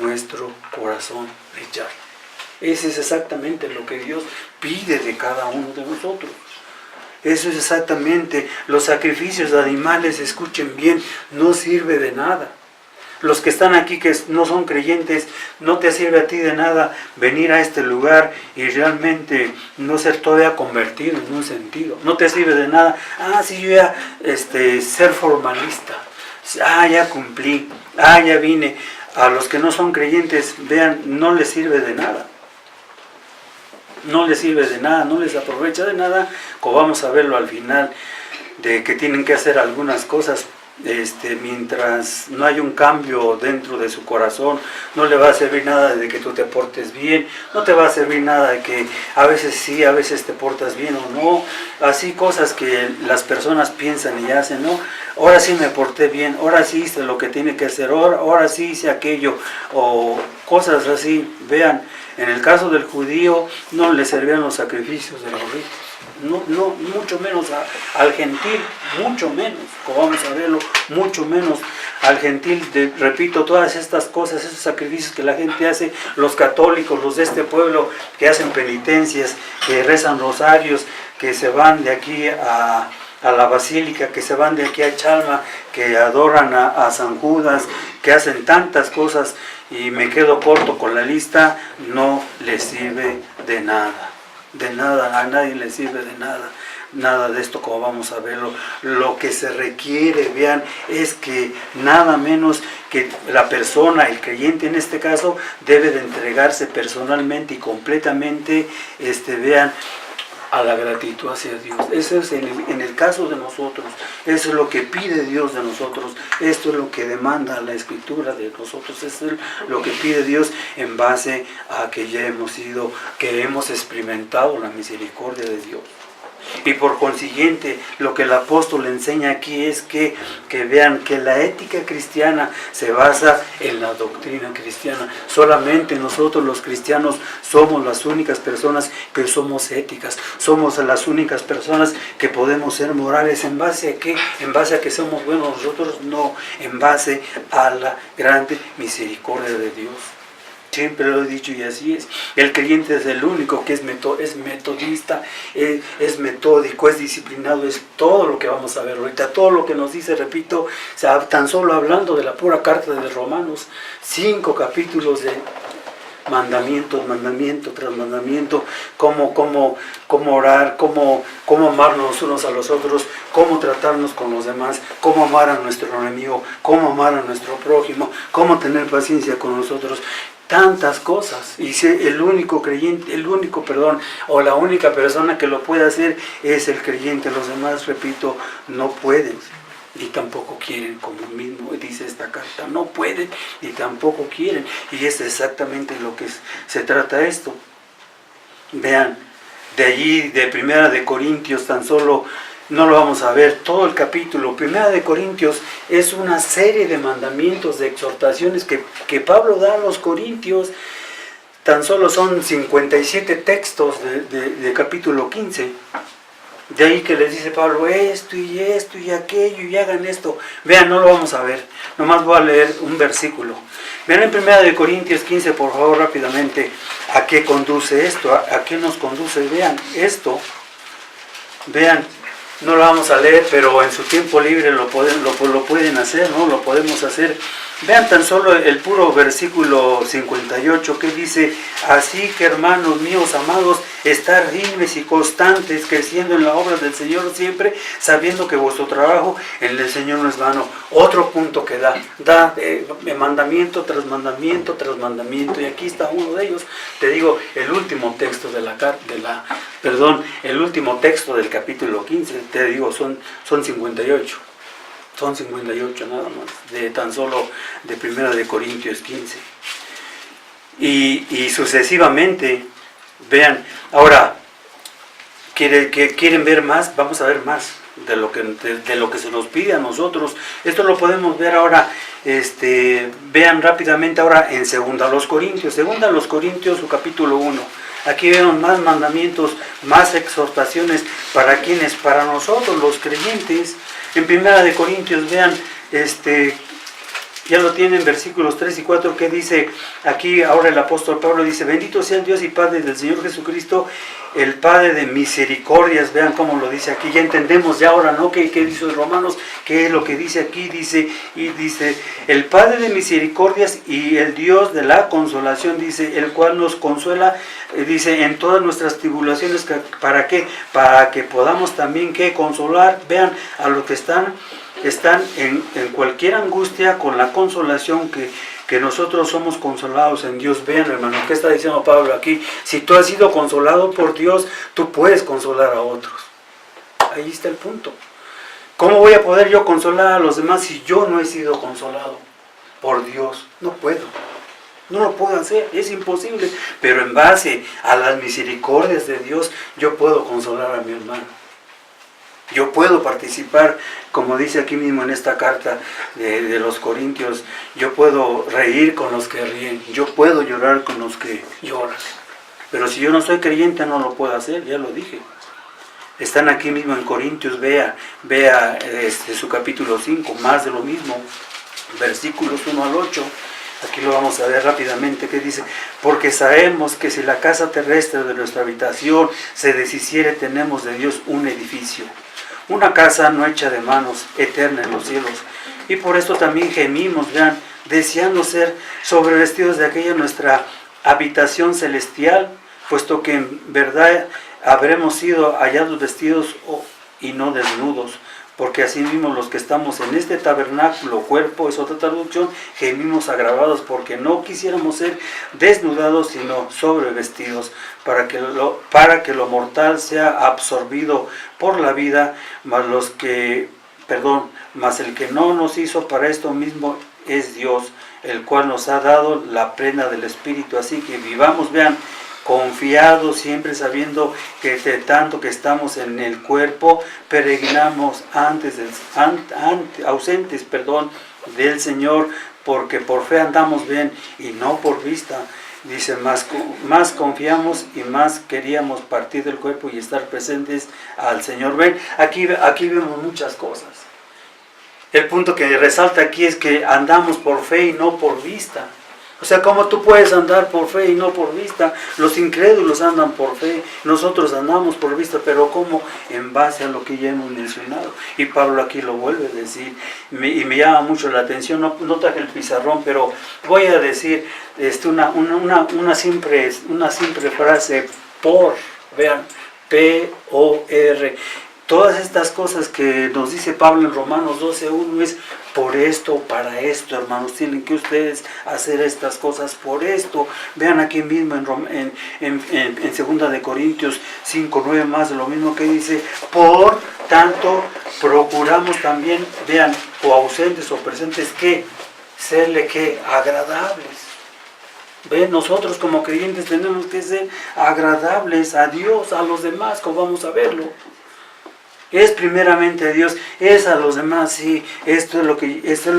nuestro corazón echar. Ese es exactamente lo que Dios pide de cada uno de nosotros. Eso es exactamente, los sacrificios de animales, escuchen bien, no sirve de nada. Los que están aquí que no son creyentes, no te sirve a ti de nada venir a este lugar y realmente no ser todavía convertido en un sentido. No te sirve de nada. Sí, yo ya ser formalista. Ya cumplí. Ya vine. A los que no son creyentes, vean, no les sirve de nada. No les sirve de nada, no les aprovecha de nada, como vamos a verlo al final, de que tienen que hacer algunas cosas. Mientras no hay un cambio dentro de su corazón, no le va a servir nada de que tú te portes bien, no te va a servir nada de que a veces sí, a veces te portas bien o no, así cosas que las personas piensan y hacen, ¿no? Ahora sí me porté bien, ahora sí hice lo que tiene que hacer, ahora sí hice aquello, o cosas así. Vean, en el caso del judío no le servían los sacrificios de los ritos. No, mucho menos al gentil, mucho menos, como vamos a verlo, mucho menos al gentil. Repito, todas estas cosas, esos sacrificios que la gente hace, los católicos, los de este pueblo, que hacen penitencias, que rezan rosarios, que se van de aquí a la basílica, que se van de aquí a Chalma, que adoran a San Judas, que hacen tantas cosas, y me quedo corto con la lista, no les sirve de nada. De nada, a nadie le sirve de nada, nada de esto, como vamos a verlo. Lo que se requiere, vean, es que nada menos que la persona, el creyente en este caso, debe de entregarse personalmente y completamente, vean, a la gratitud hacia Dios. Eso es en el caso de nosotros, eso es lo que pide Dios de nosotros, esto es lo que demanda la Escritura de nosotros, eso es lo que pide Dios en base a que ya que hemos experimentado la misericordia de Dios. Y por consiguiente, lo que el apóstol enseña aquí es que vean que la ética cristiana se basa en la doctrina cristiana. Solamente nosotros los cristianos somos las únicas personas que somos éticas. Somos las únicas personas que podemos ser morales. ¿En base a qué? En base a que somos buenos nosotros, no. En base a la grande misericordia de Dios. Siempre lo he dicho y así es. El creyente es el único que es metodista, es metódico, es disciplinado, es todo lo que vamos a ver ahorita. Todo lo que nos dice, repito, o sea, tan solo hablando de la pura carta de Romanos, 5 capítulos de mandamiento tras mandamiento, cómo orar, cómo amarnos unos a los otros, cómo tratarnos con los demás, cómo amar a nuestro enemigo, cómo amar a nuestro prójimo, cómo tener paciencia con nosotros. Tantas cosas, y el único creyente, o la única persona que lo puede hacer es el creyente. Los demás, repito, no pueden y tampoco quieren, como mismo dice esta carta, no pueden y tampoco quieren, y es exactamente lo que se trata esto. Vean, de allí, de Primera de Corintios, tan solo, no lo vamos a ver todo el capítulo. Primera de Corintios es una serie de mandamientos, de exhortaciones que Pablo da a los corintios. Tan solo son 57 textos de capítulo 15. De ahí que les dice Pablo, esto y aquello, y hagan esto. Vean, no lo vamos a ver, nomás voy a leer un versículo. Vean en 1 Corintios 15, por favor, rápidamente, a qué conduce esto, a qué nos conduce. Vean esto, vean, no lo vamos a leer, pero en su tiempo libre lo pueden hacer, ¿no? Lo podemos hacer. Vean tan solo el puro versículo 58 que dice, así que hermanos míos amados, estar firmes y constantes, creciendo en la obra del Señor siempre, sabiendo que vuestro trabajo en el Señor no es vano. Otro punto que da mandamiento tras mandamiento tras mandamiento, y aquí está uno de ellos. Te digo, el último texto el último texto del capítulo 15, te digo, son 58. Son 58 nada más, de tan solo de 1 Corintios 15. Y sucesivamente, vean, ahora, ¿quieren ver más? Vamos a ver más de lo que se nos pide a nosotros. Esto lo podemos ver ahora, vean rápidamente ahora en 2 Corintios, su capítulo 1. Aquí vemos más mandamientos, más exhortaciones, ¿para quiénes? Para nosotros, los creyentes. En 1 Corintios, vean, ya lo tienen, versículos 3 y 4, que dice, aquí ahora el apóstol Pablo dice, bendito sea el Dios y Padre del Señor Jesucristo, el Padre de misericordias. Vean cómo lo dice aquí, ya entendemos ya ahora, ¿no? ¿Qué dice Romanos? ¿Qué es lo que dice aquí? Dice, el Padre de misericordias y el Dios de la consolación, dice, el cual nos consuela, dice, en todas nuestras tribulaciones. ¿Para qué? Para que podamos también, ¿qué? Consolar, vean, a los que están en cualquier angustia con la consolación que nosotros somos consolados en Dios. Vean, hermano, ¿qué está diciendo Pablo aquí? Si tú has sido consolado por Dios, tú puedes consolar a otros. Ahí está el punto. ¿Cómo voy a poder yo consolar a los demás si yo no he sido consolado por Dios? No puedo. No lo puedo hacer, es imposible. Pero en base a las misericordias de Dios, yo puedo consolar a mi hermano. Yo puedo participar, como dice aquí mismo en esta carta de los Corintios, yo puedo reír con los que ríen, yo puedo llorar con los que lloran. Pero si yo no soy creyente no lo puedo hacer, ya lo dije. Están aquí mismo en Corintios, vea su capítulo 5, más de lo mismo, versículos 1 al 8. Aquí lo vamos a ver rápidamente, que dice, porque sabemos que si la casa terrestre de nuestra habitación se deshiciere, tenemos de Dios un edificio, una casa no hecha de manos, eterna en los cielos. Y por esto también gemimos, vean, deseando ser sobrevestidos de aquella nuestra habitación celestial, puesto que en verdad habremos sido hallados vestidos y no desnudos. Porque así mismo los que estamos en este tabernáculo, cuerpo, es otra traducción, gemimos agravados porque no quisiéramos ser desnudados, sino sobrevestidos, para que lo mortal sea absorbido por la vida, mas el que no nos hizo para esto mismo es Dios, el cual nos ha dado la prenda del Espíritu. Así que vivamos, vean, confiados, siempre sabiendo que de tanto que estamos en el cuerpo, peregrinamos ausentes del Señor, porque por fe andamos bien y no por vista. Dice, más confiamos y más queríamos partir del cuerpo y estar presentes al Señor. Ven, aquí vemos muchas cosas. El punto que resalta aquí es que andamos por fe y no por vista. O sea, ¿cómo tú puedes andar por fe y no por vista? Los incrédulos andan por fe, nosotros andamos por vista, pero ¿cómo? En base a lo que ya hemos mencionado. Y Pablo aquí lo vuelve a decir, y me llama mucho la atención, no traje el pizarrón, pero voy a decir una simple frase, vean, P-O-R. Todas estas cosas que nos dice Pablo en Romanos 12:1 es por esto, para esto, hermanos, tienen que ustedes hacer estas cosas por esto. Vean aquí mismo en 2 Corintios 5:9, más de lo mismo que dice, por tanto, procuramos también, vean, o ausentes o presentes, que serle que agradables. Ven, nosotros como creyentes tenemos que ser agradables a Dios, a los demás, como vamos a verlo. Es primeramente Dios, es a los demás, sí, esto es lo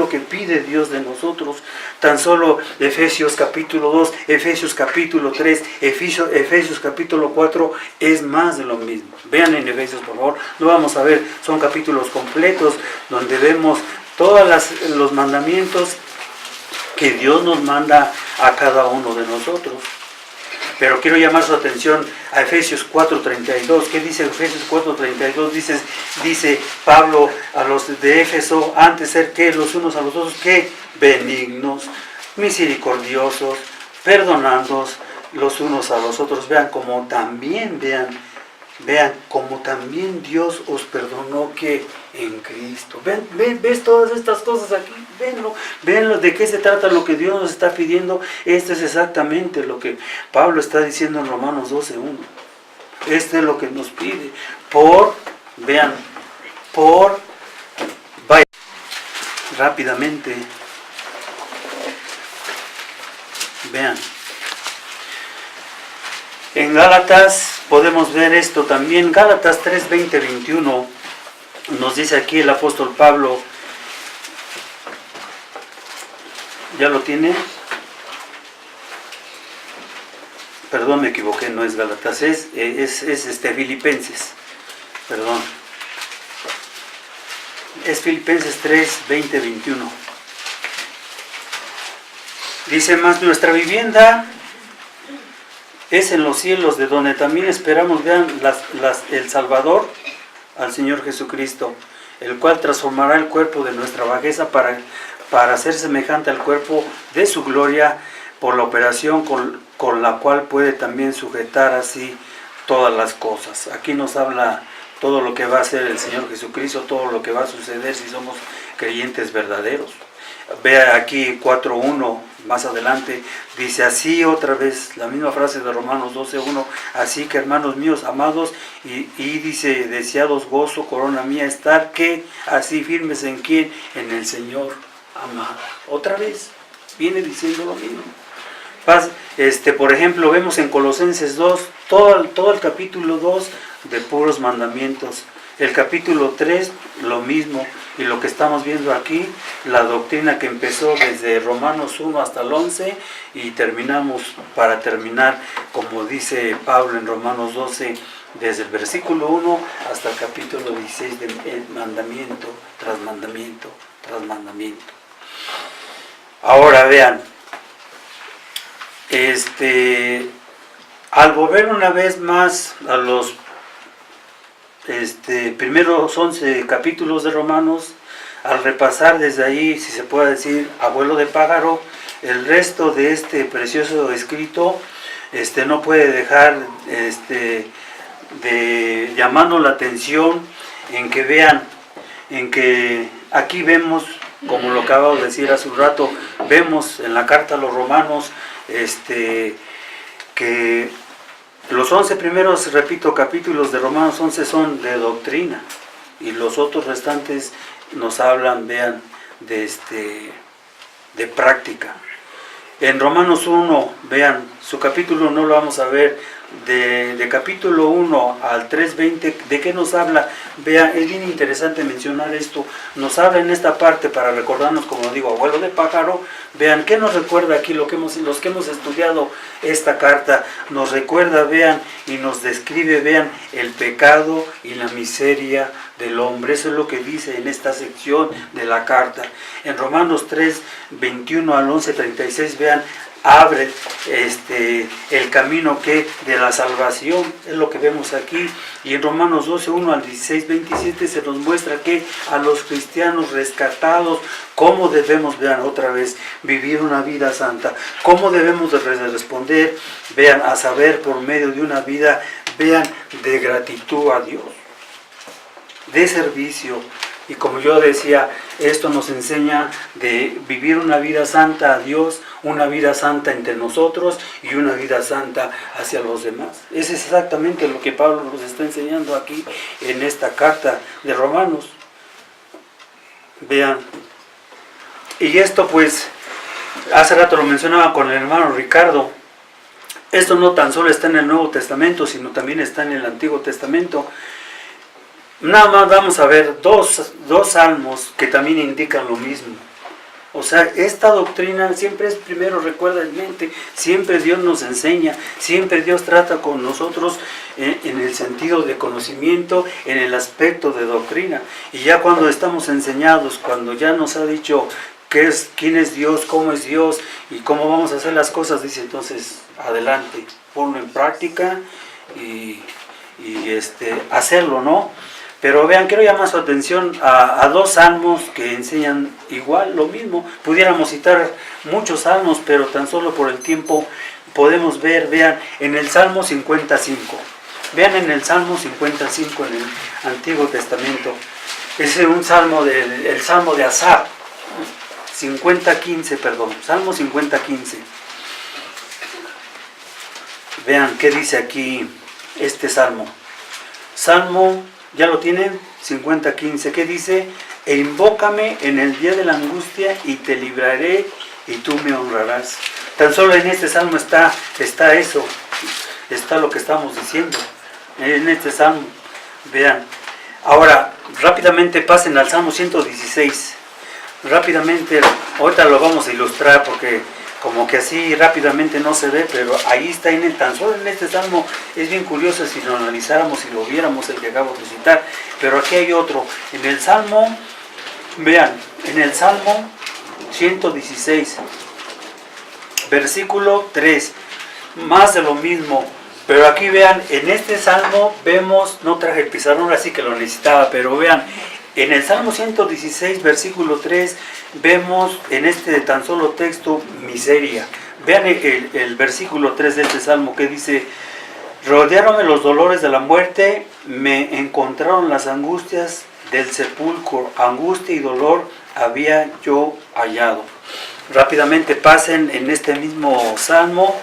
que pide Dios de nosotros. Tan solo Efesios capítulo 2, Efesios capítulo 3, Efesios capítulo 4 es más de lo mismo. Vean en Efesios, por favor, lo vamos a ver, son capítulos completos donde vemos todos los mandamientos que Dios nos manda a cada uno de nosotros. Pero quiero llamar su atención a Efesios 4:32. ¿Qué dice Efesios 4:32? Dice Pablo a los de Éfeso, antes ser que los unos a los otros, que benignos, misericordiosos, perdonándoos los unos a los otros. Vean como también, como también Dios os perdonó que en Cristo. ¿Ves todas estas cosas aquí? Venlo, de qué se trata lo que Dios nos está pidiendo. Esto es exactamente lo que Pablo está diciendo en Romanos 12:1. Esto es lo que nos pide. Vaya, rápidamente, vean. En Gálatas podemos ver esto también. Gálatas 3:20-21 nos dice aquí el apóstol Pablo. ¿Ya lo tiene? Perdón, me equivoqué, no es Gálatas, es Filipenses. Perdón. Es Filipenses 3:20-21. Dice, más nuestra vivienda es en los cielos, de donde también esperamos, vean, el Salvador, al Señor Jesucristo, el cual transformará el cuerpo de nuestra bajeza para ser semejante al cuerpo de su gloria, por la operación con la cual puede también sujetar así todas las cosas. Aquí nos habla todo lo que va a hacer el Señor Jesucristo, todo lo que va a suceder si somos creyentes verdaderos. Vea aquí 4:1, más adelante, dice así otra vez, la misma frase de Romanos 12:1, así que hermanos míos, amados, y dice, deseados gozo, corona mía, estar que así firmes en quién, en el Señor amado. Otra vez, viene diciendo lo mismo. Por ejemplo, vemos en Colosenses 2, todo el capítulo 2 de puros mandamientos. El capítulo 3, lo mismo. Y lo que estamos viendo aquí, la doctrina que empezó desde Romanos 1 hasta el 11 y para terminar, como dice Pablo en Romanos 12, desde el versículo 1 hasta el capítulo 16, de mandamiento tras mandamiento tras mandamiento. Ahora vean, al volver una vez más a los primeros 11 capítulos de Romanos, al repasar desde ahí, si se puede decir, abuelo de pájaro, el resto de este precioso escrito, no puede dejar de llamarnos la atención en que vean, en que aquí vemos, como lo acabo de decir hace un rato, vemos en la carta a los romanos, que los 11 primeros, repito, capítulos de Romanos 11 son de doctrina, y los otros restantes nos hablan, vean, de práctica. En Romanos 1, vean, su capítulo no lo vamos a ver, de capítulo 1 al 3:20, ¿de qué nos habla? Vean, es bien interesante mencionar esto, nos habla en esta parte para recordarnos, como digo, abuelo de pájaro. Vean, ¿qué nos recuerda aquí? Los que hemos estudiado esta carta, nos recuerda, vean, y nos describe, vean, el pecado y la miseria del hombre. Eso es lo que dice en esta sección de la carta. En Romanos 3:21 al 11:36, vean, abre el camino de la salvación, es lo que vemos aquí. Y en Romanos 12:1 al 16:27 se nos muestra que a los cristianos rescatados, cómo debemos, vean otra vez, vivir una vida santa, cómo debemos de responder, vean, a saber, por medio de una vida, vean, de gratitud a Dios, de servicio. Y como yo decía, esto nos enseña de vivir una vida santa a Dios, una vida santa entre nosotros y una vida santa hacia los demás. Es exactamente lo que Pablo nos está enseñando aquí en esta carta de Romanos. Vean. Y esto pues, hace rato lo mencionaba con el hermano Ricardo, esto no tan solo está en el Nuevo Testamento, sino también está en el Antiguo Testamento. Nada más vamos a ver dos salmos que también indican lo mismo. O sea, esta doctrina siempre es primero, recuerda en mente, siempre Dios nos enseña, siempre Dios trata con nosotros en el sentido de conocimiento, en el aspecto de doctrina. Y ya cuando estamos enseñados, cuando ya nos ha dicho quién es Dios, cómo es Dios y cómo vamos a hacer las cosas, dice entonces, adelante, ponlo en práctica y hacerlo, ¿no? Pero vean, quiero llamar su atención a dos salmos que enseñan igual lo mismo. Pudiéramos citar muchos salmos, pero tan solo por el tiempo podemos ver, vean, en el Salmo 55. Vean en el Salmo 55 en el Antiguo Testamento. Es un salmo el Salmo de Asaf, 50:15, perdón, Salmo 50:15. Vean qué dice aquí este salmo. Salmo, ¿ya lo tienen? 50:15, ¿qué dice? E invócame en el día de la angustia y te libraré y tú me honrarás. Tan solo en este salmo está eso, está lo que estamos diciendo, en este salmo. Vean, ahora rápidamente pasen al Salmo 116, rápidamente, ahorita lo vamos a ilustrar porque como que así rápidamente no se ve, pero ahí está tan solo en este salmo. Es bien curioso si lo analizáramos, si lo viéramos el que acabo de citar, pero aquí hay otro, en el salmo, vean, en el Salmo 116, versículo 3, más de lo mismo, pero aquí vean, en este salmo vemos, no traje el pizarrón así que lo necesitaba, pero vean, en el Salmo 116, versículo 3, vemos en este tan solo texto miseria. Vean el versículo 3 de este salmo que dice: rodearonme los dolores de la muerte, me encontraron las angustias del sepulcro, angustia y dolor había yo hallado. Rápidamente pasen en este mismo salmo,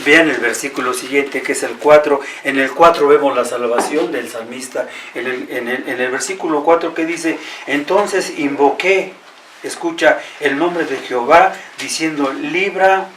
vean el versículo siguiente que es el 4. En el 4 vemos la salvación del salmista. En el versículo 4 que dice: entonces invoqué, escucha, el nombre de Jehová, diciendo: libra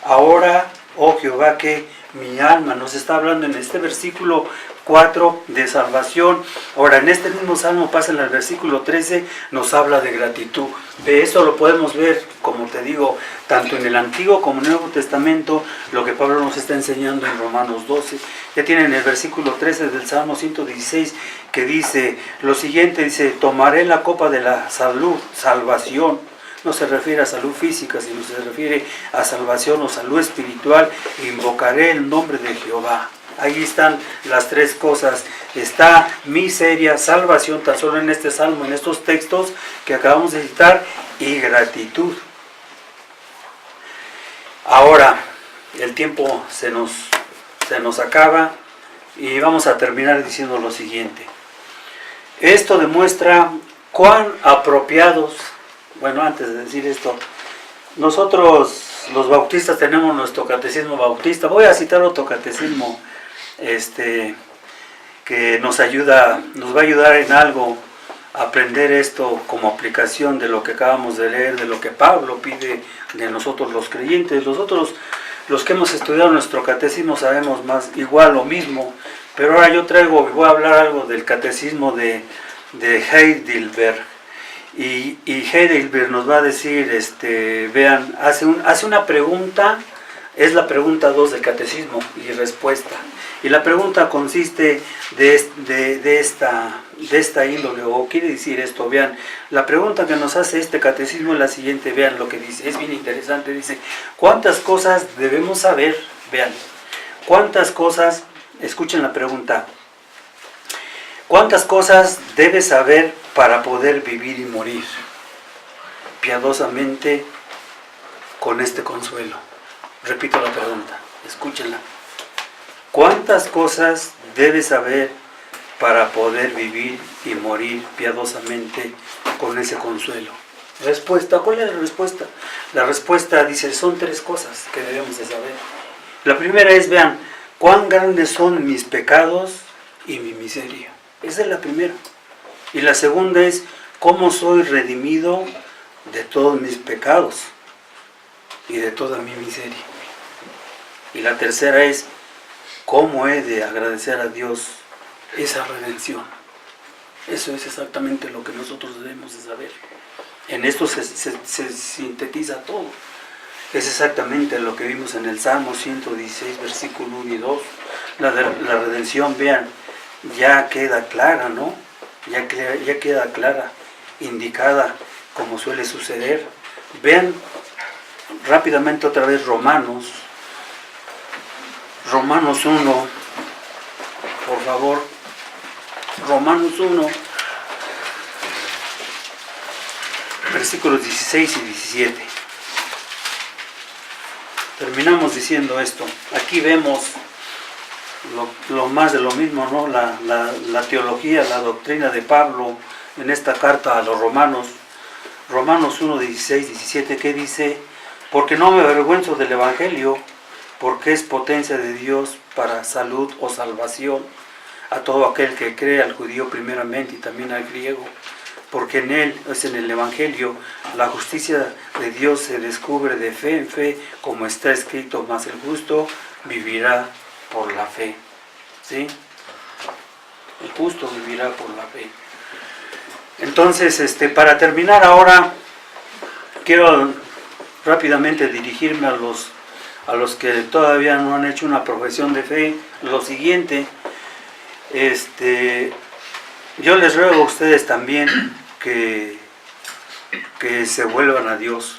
ahora, oh Jehová, que mi alma. Nos está hablando en este versículo 4 de salvación. Ahora en este mismo salmo, pasen al versículo 13, nos habla de gratitud. De eso lo podemos ver, como te digo, tanto en el Antiguo como en el Nuevo Testamento, lo que Pablo nos está enseñando en Romanos 12. Ya tienen el versículo 13 del Salmo 116 que dice lo siguiente, dice: tomaré la copa de la salvación. No se refiere a salud física, sino se refiere a salvación o salud espiritual. Invocaré el nombre de Jehová. Ahí están las tres cosas. Está miseria, salvación, tan solo en este salmo, en estos textos que acabamos de citar, y gratitud. Ahora, el tiempo se nos acaba y vamos a terminar diciendo lo siguiente. Esto demuestra cuán apropiados. Bueno, antes de decir esto, nosotros los bautistas tenemos nuestro catecismo bautista. Voy a citar otro catecismo que nos va a ayudar en algo a aprender esto como aplicación de lo que acabamos de leer, de lo que Pablo pide de nosotros los creyentes. Nosotros, los que hemos estudiado nuestro catecismo, sabemos más, igual lo mismo, pero ahora yo voy a hablar algo del catecismo de Heidelberg. Y Heidelberg nos va a decir, vean, hace una pregunta, es la pregunta 2 del catecismo y respuesta. Y la pregunta consiste de esta índole, o quiere decir esto, vean, la pregunta que nos hace este catecismo es la siguiente, vean lo que dice, es bien interesante, dice: ¿cuántas cosas debemos saber? Vean, ¿cuántas cosas, escuchen la pregunta, ¿cuántas cosas debes saber para poder vivir y morir piadosamente con este consuelo? Repito la pregunta, escúchenla. ¿Cuántas cosas debes saber para poder vivir y morir piadosamente con ese consuelo? Respuesta, ¿cuál es la respuesta? La respuesta dice, son 3 cosas que debemos de saber. La primera es, vean, cuán grandes son mis pecados y mi miseria. Esa es la primera. Y la segunda es, cómo soy redimido de todos mis pecados y de toda mi miseria. Y la tercera es, cómo he de agradecer a Dios esa redención. Eso es exactamente lo que nosotros debemos de saber. En esto se sintetiza todo. Es exactamente lo que vimos en el Salmo 116, versículo 1 y 2. La redención, vean, ya queda clara, ¿no? Ya queda clara, indicada, como suele suceder. Vean rápidamente otra vez Romanos 1, por favor. Romanos 1, versículos 16 y 17. Terminamos diciendo esto. Aquí vemos lo más de lo mismo, ¿no? La teología, la doctrina de Pablo en esta carta a los romanos. Romanos 1, 16, 17, que dice: porque no me avergüenzo del Evangelio, porque es potencia de Dios para salud o salvación a todo aquel que cree, al judío primeramente y también al griego, porque en él, es en el Evangelio, la justicia de Dios se descubre de fe en fe, como está escrito: mas el justo vivirá por la fe. ¿Sí? El justo vivirá por la fe. Entonces, para terminar ahora, quiero rápidamente dirigirme a los que todavía no han hecho una profesión de fe. Lo siguiente, yo les ruego a ustedes también que se vuelvan a Dios.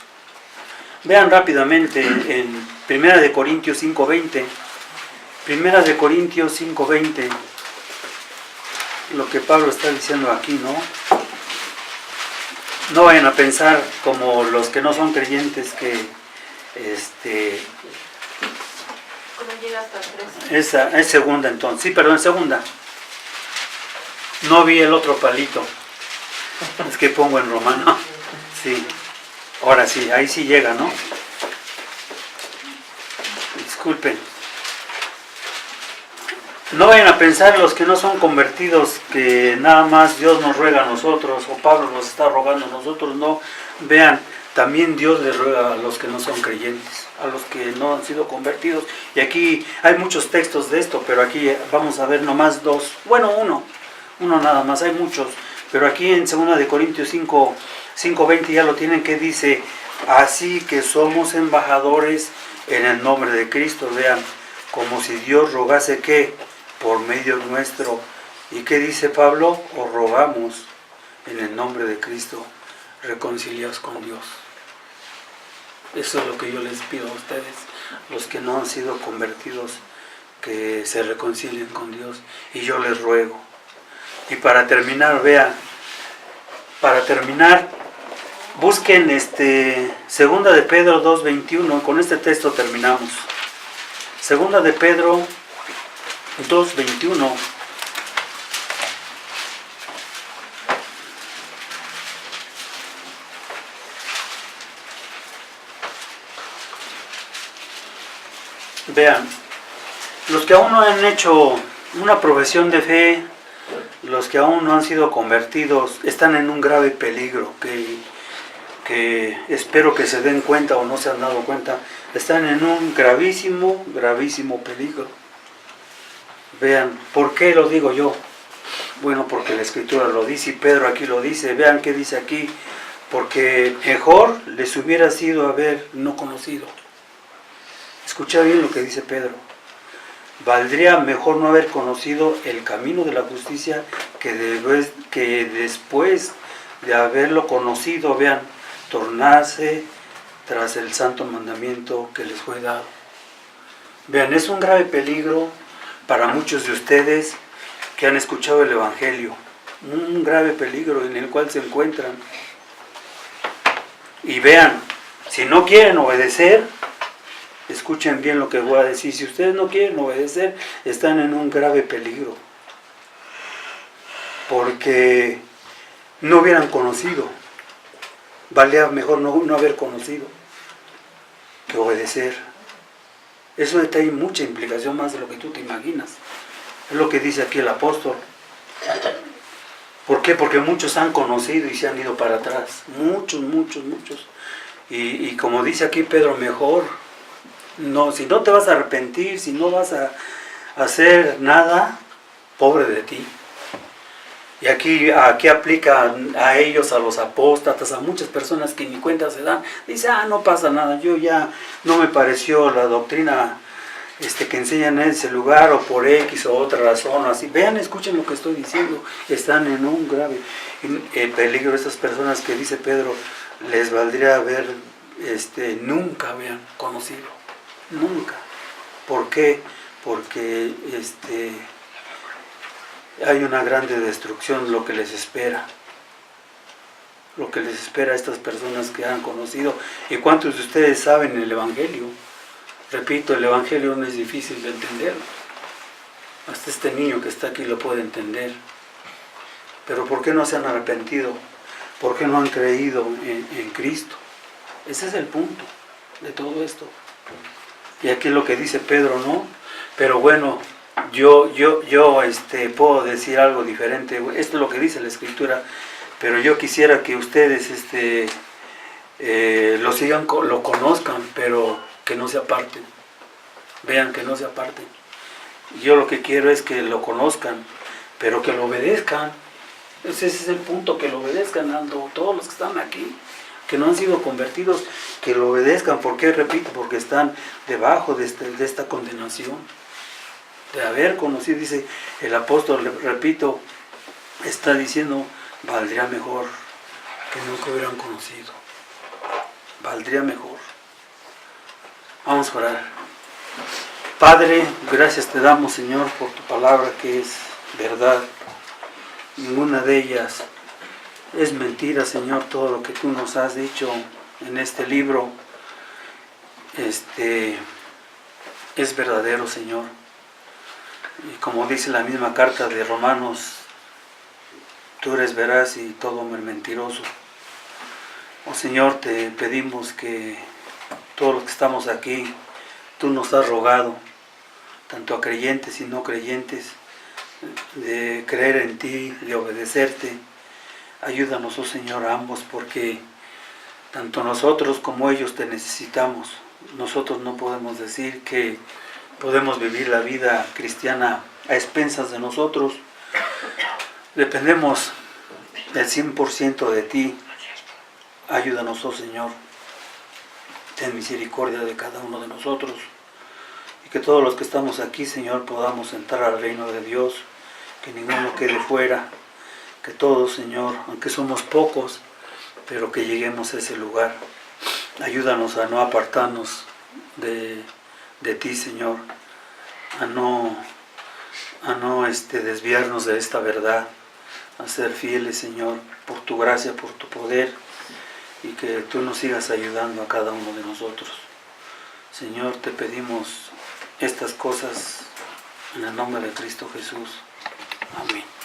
Vean rápidamente en 1 Corintios 5:20, 1 Corintios 5:20, lo que Pablo está diciendo aquí, ¿no? No vayan a pensar como los que no son creyentes que ¿Cómo llega hasta el 13? Esa es segunda entonces. Sí, perdón, segunda. No vi el otro palito. Es que pongo en romano. Sí. Ahora sí, ahí sí llega, ¿no? Disculpen. No vayan a pensar los que no son convertidos que nada más Dios nos ruega a nosotros o Pablo nos está rogando a nosotros. No, vean, también Dios les ruega a los que no son creyentes, a los que no han sido convertidos. Y aquí hay muchos textos de esto, pero aquí vamos a ver nomás dos. Bueno, uno nada más, hay muchos. Pero aquí en 2 Corintios 5:20 ya lo tienen, que dice: así que somos embajadores en el nombre de Cristo. Vean, como si Dios rogase que por medio nuestro. ¿Y qué dice Pablo? Os rogamos en el nombre de Cristo, reconciliaos con Dios. Eso es lo que yo les pido a ustedes, los que no han sido convertidos, que se reconcilien con Dios. Y yo les ruego. Y para terminar, vean, busquen 2 de Pedro 2:21, con este texto terminamos. 2 de Pedro 2:21. Vean, los que aún no han hecho una profesión de fe, los que aún no han sido convertidos, están en un grave peligro, que espero que se den cuenta o no se han dado cuenta. Están en un gravísimo, gravísimo peligro. Vean, ¿por qué lo digo yo? Bueno, porque la Escritura lo dice y Pedro aquí lo dice. Vean qué dice aquí: porque mejor les hubiera sido haber no conocido. Escucha bien lo que dice Pedro. Valdría mejor no haber conocido el camino de la justicia que después de haberlo conocido, vean, tornarse tras el santo mandamiento que les fue dado. Vean, es un grave peligro para muchos de ustedes que han escuchado el Evangelio. Un grave peligro en el cual se encuentran. Y vean, si no quieren obedecer, escuchen bien lo que voy a decir. Si ustedes no quieren obedecer, están en un grave peligro. Porque no hubieran conocido. Valía mejor no haber conocido que obedecer. Eso trae mucha implicación, más de lo que tú te imaginas. Es lo que dice aquí el apóstol. ¿Por qué? Porque muchos han conocido y se han ido para atrás. Muchos. Y como dice aquí Pedro, mejor no, si no te vas a arrepentir, si no vas a hacer nada, pobre de ti. Y aquí aplica a ellos, a los apóstatas, a muchas personas que ni cuenta se dan. Dice, no pasa nada, yo ya no me pareció la doctrina que enseñan en ese lugar, o por X o otra razón, o así. Vean, escuchen lo que estoy diciendo. Están en un grave peligro estas personas que dice Pedro, les valdría haber, nunca habían conocido. Nunca. ¿Por qué? Porque hay una grande destrucción lo que les espera. Lo que les espera a estas personas que han conocido. ¿Y cuántos de ustedes saben el Evangelio? Repito, el Evangelio no es difícil de entender. Hasta este niño que está aquí lo puede entender. Pero ¿por qué no se han arrepentido? ¿Por qué no han creído en Cristo? Ese es el punto de todo esto. Y aquí lo que dice Pedro, ¿no? Pero bueno, yo puedo decir algo diferente. Esto es lo que dice la Escritura. Pero yo quisiera que ustedes lo sigan, lo conozcan, pero que no se aparten. Vean, que no se aparten. Yo lo que quiero es que lo conozcan, pero que lo obedezcan. Ese es el punto, que lo obedezcan, todos los que están aquí, que no han sido convertidos, que lo obedezcan. ¿Por qué? Repito, porque están debajo de esta condenación, de haber conocido. Dice el apóstol, repito, está diciendo, valdría mejor que nunca hubieran conocido. Valdría mejor. Vamos a orar. Padre, gracias te damos, Señor, por tu palabra que es verdad. Ninguna de ellas es mentira, Señor. Todo lo que tú nos has dicho en este libro es verdadero, Señor. Y como dice la misma carta de Romanos, tú eres veraz y todo mentiroso. Oh Señor, te pedimos que todos los que estamos aquí, tú nos has rogado, tanto a creyentes y no creyentes, de creer en ti, de obedecerte. Ayúdanos, oh Señor, a ambos, porque tanto nosotros como ellos te necesitamos. Nosotros no podemos decir que podemos vivir la vida cristiana a expensas de nosotros. Dependemos del 100% de ti. Ayúdanos, oh Señor. Ten misericordia de cada uno de nosotros. Y que todos los que estamos aquí, Señor, podamos entrar al reino de Dios. Que ninguno quede fuera. Que todos, Señor, aunque somos pocos, pero que lleguemos a ese lugar. Ayúdanos a no apartarnos de ti, Señor. A no desviarnos de esta verdad. A ser fieles, Señor, por tu gracia, por tu poder. Y que tú nos sigas ayudando a cada uno de nosotros. Señor, te pedimos estas cosas en el nombre de Cristo Jesús. Amén.